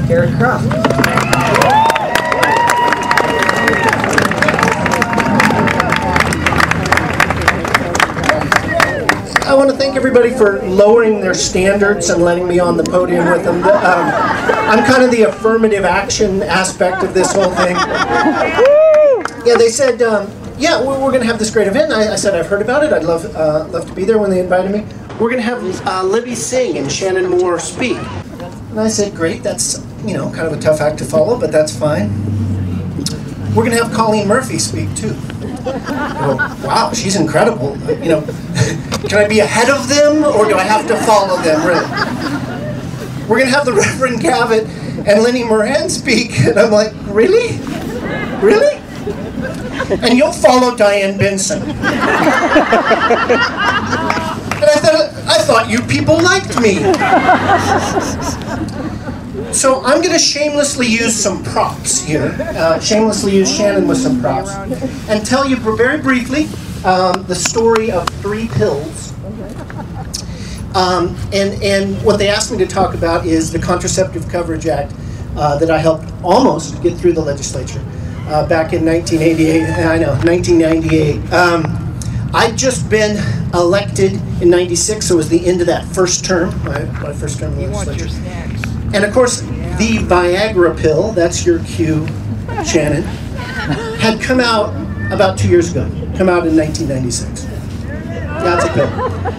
Garrett Croft. I want to thank everybody for lowering their standards and letting me on the podium with them. I'm kind of the affirmative action aspect of this whole thing. Yeah, they said, yeah, we're going to have this great event. I said, I've heard about it. I'd love to be there when they invited me. We're going to have Libby sing and Shannon Moore speak. And I said, great, that's, you know, kind of a tough act to follow, but that's fine. We're going to have Colleen Murphy speak, too. I go, wow, she's incredible. You know, can I be ahead of them, or do I have to follow them, really? We're going to have the Reverend Cavett and Lenny Moran speak, and I'm like, really? Really? And you'll follow Diane Benson. And I thought you people liked me. So I'm going to shamelessly use some props here. Shamelessly use Shannon with some props. And tell you very briefly the story of 3 pills. And what they asked me to talk about is the Contraceptive Coverage Act that I helped almost get through the legislature back in 1988. I know, 1998. I'd just been elected in 96, so it was the end of that first term, my first term in the legislature. And of course, the Viagra pill, that's your cue, Shannon, had come out about 2 years ago, come out in 1996. That's a pill.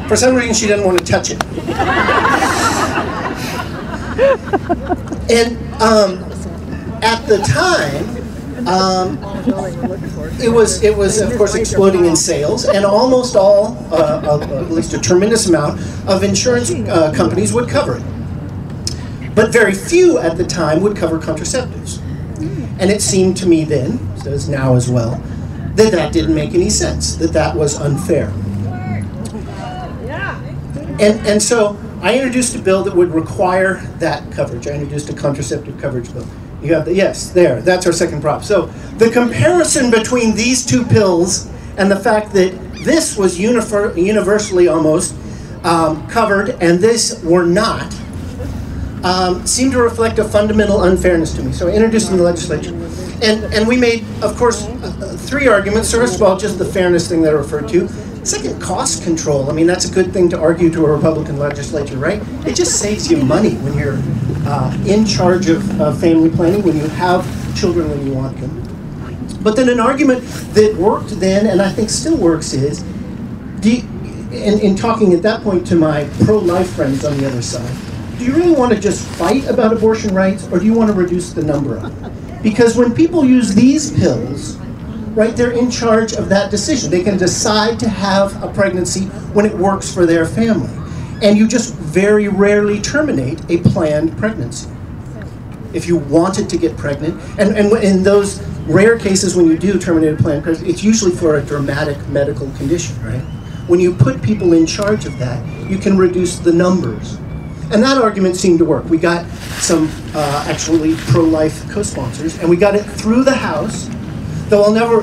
For some reason, she didn't want to touch it. And at the time, it was of course exploding in sales, and almost all, at least a tremendous amount, of insurance companies would cover it. But very few at the time would cover contraceptives. And it seemed to me then, as now as well, that that didn't make any sense, that that was unfair. And so I introduced a bill that would require that coverage. I introduced a contraceptive coverage bill. You have the, yes, there, that's our second prop. So the comparison between these 2 pills and the fact that this was universally almost covered and this were not, seemed to reflect a fundamental unfairness to me. So I introduced it in the legislature. And we made, of course, 3 arguments. First of all, just the fairness thing that I referred to. Second, cost control. I mean, that's a good thing to argue to a Republican legislature, right? It just saves you money when you're in charge of family planning, when you have children when you want them. But then an argument that worked then, and I think still works, is, in talking at that point to my pro-life friends on the other side, do you really want to just fight about abortion rights, or do you want to reduce the number of them? Because when people use these pills, right, they're in charge of that decision. They can decide to have a pregnancy when it works for their family. And you just very rarely terminate a planned pregnancy. If you wanted to get pregnant, and in those rare cases when you do terminate a planned pregnancy, it's usually for a dramatic medical condition, right? When you put people in charge of that, you can reduce the numbers. And that argument seemed to work. We got some actually pro-life co-sponsors, and we got it through the House. Though I'll never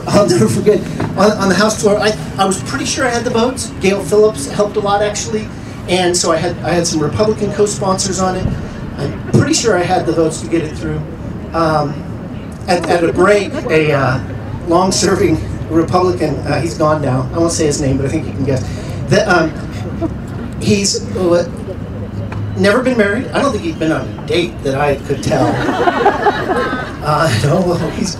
forget, on the House floor, I was pretty sure I had the votes. Gail Phillips helped a lot, actually. And so I had some Republican co-sponsors on it. I'm pretty sure I had the votes to get it through. At a break, a long-serving Republican, he's gone now. I won't say his name, but I think you can guess. He's never been married. I don't think he's been on a date that I could tell. No, well, he's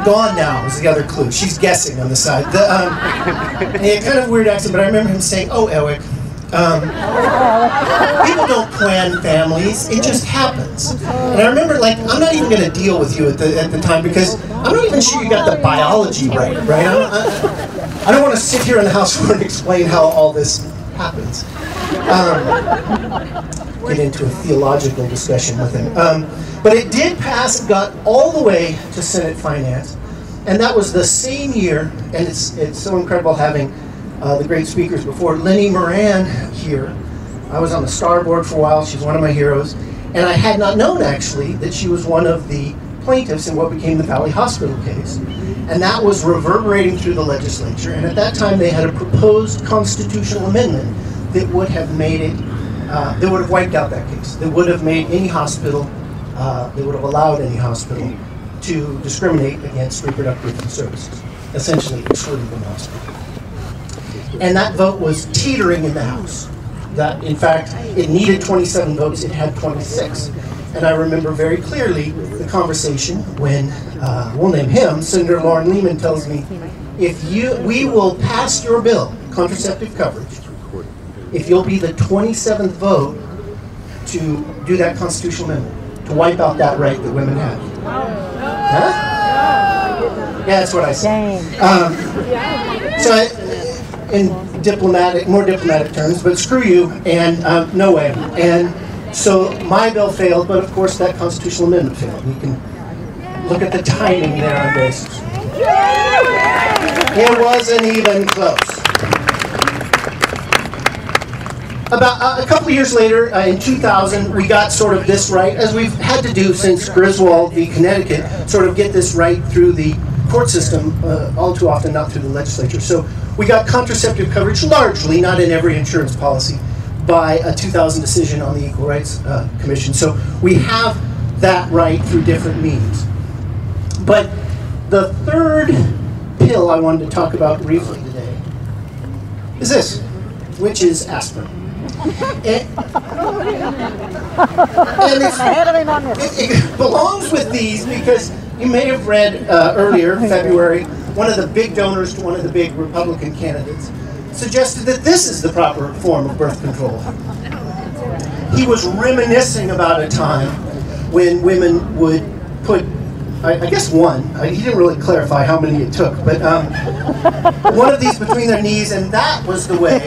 gone now is the other clue. She's guessing on the side. He had kind of a weird accent, but I remember him saying, "Oh, Eric, people don't plan families. It just happens." And I remember, like, I'm not even going to deal with you at the time because I'm not even sure you got the biology right? I don't want to sit here in the House floor and explain how all this happens. Get into a theological discussion with him. But it did pass, got all the way to Senate Finance, and that was the same year, and it's so incredible having the great speakers before. Lenny Moran here. I was on the Star Board for a while. She's one of my heroes. And I had not known, actually, that she was one of the plaintiffs in what became the Valley Hospital case. And that was reverberating through the legislature. And at that time, they had a proposed constitutional amendment that would have made it, that would have wiped out that case. That would have made any hospital they would have allowed any hospital to discriminate against reproductive services, essentially excluding from the hospital. And that vote was teetering in the House. That, in fact, it needed 27 votes, it had 26. And I remember very clearly the conversation when, we'll name him, Senator Lauren Lehman tells me, we will pass your bill, contraceptive coverage, if you'll be the 27th vote to do that constitutional amendment, to wipe out that right that women have. Huh? Yeah, that's what I said. In more diplomatic terms, but screw you, and no way. And so my bill failed, but of course that constitutional amendment failed. You can look at the timing there on basis. It wasn't even close. About a couple of years later, in 2000, we got sort of this right, as we've had to do since Griswold v. Connecticut, sort of get this right through the court system, all too often not through the legislature. So we got contraceptive coverage largely, not in every insurance policy, by a 2000 decision on the Equal Rights Commission. So we have that right through different means. But the third pill I wanted to talk about briefly today is this, which is aspirin. It belongs with these because you may have read earlier, February, one of the big donors to one of the big Republican candidates suggested that this is the proper form of birth control. He was reminiscing about a time when women would put, I guess one, he didn't really clarify how many it took, but one of these between their knees, and that was the way,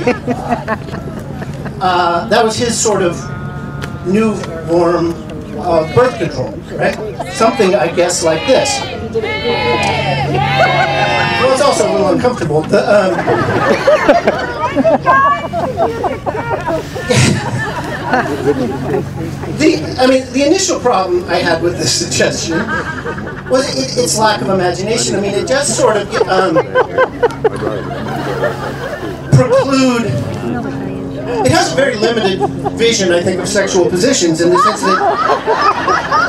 that was his sort of new form of birth control, right? Something, I guess, like this. Well, it's also a little uncomfortable. The initial problem I had with this suggestion was its lack of imagination. I mean, it just sort of preclude. It has a very limited vision, I think, of sexual positions in the sense that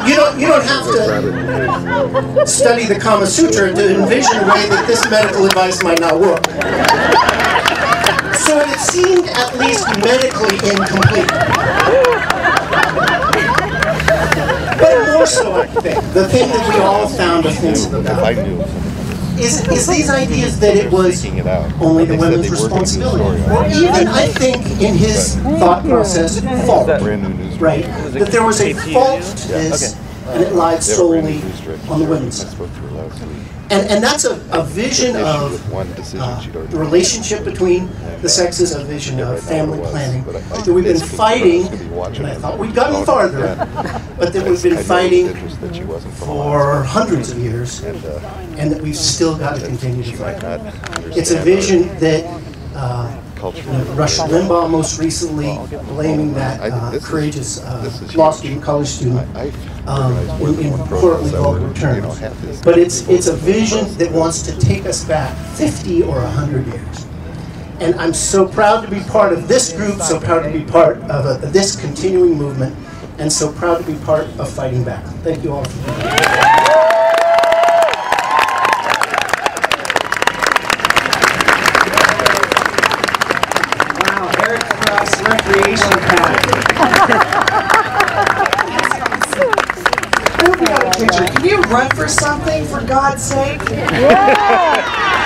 you don't have to study the Kama Sutra to envision a way that this medical advice might not work. So it seemed at least medically incomplete. But more so, I think, the thing that we all found offensive about is these ideas that it was only the women's responsibility. Or even, I think, in his thought process, fault. Right? That there was a fault to this, and it lied solely on the women's side. And that's a vision of the relationship between the sexes, a vision of family planning that we've been fighting, and I thought we'd gotten farther, but that we've been fighting for hundreds of years, and that we've still got to continue to fight. It's a vision that Rush Limbaugh most recently blaming that courageous law student, college student, in poorly vulgar terms. But it's a vision that wants to take us back 50 or 100 years. And I'm so proud to be part of this group, so proud to be part of this continuing movement, and so proud to be part of fighting back. Thank you all for being here. Recreation pack. Can you run for something, for God's sake? Yeah.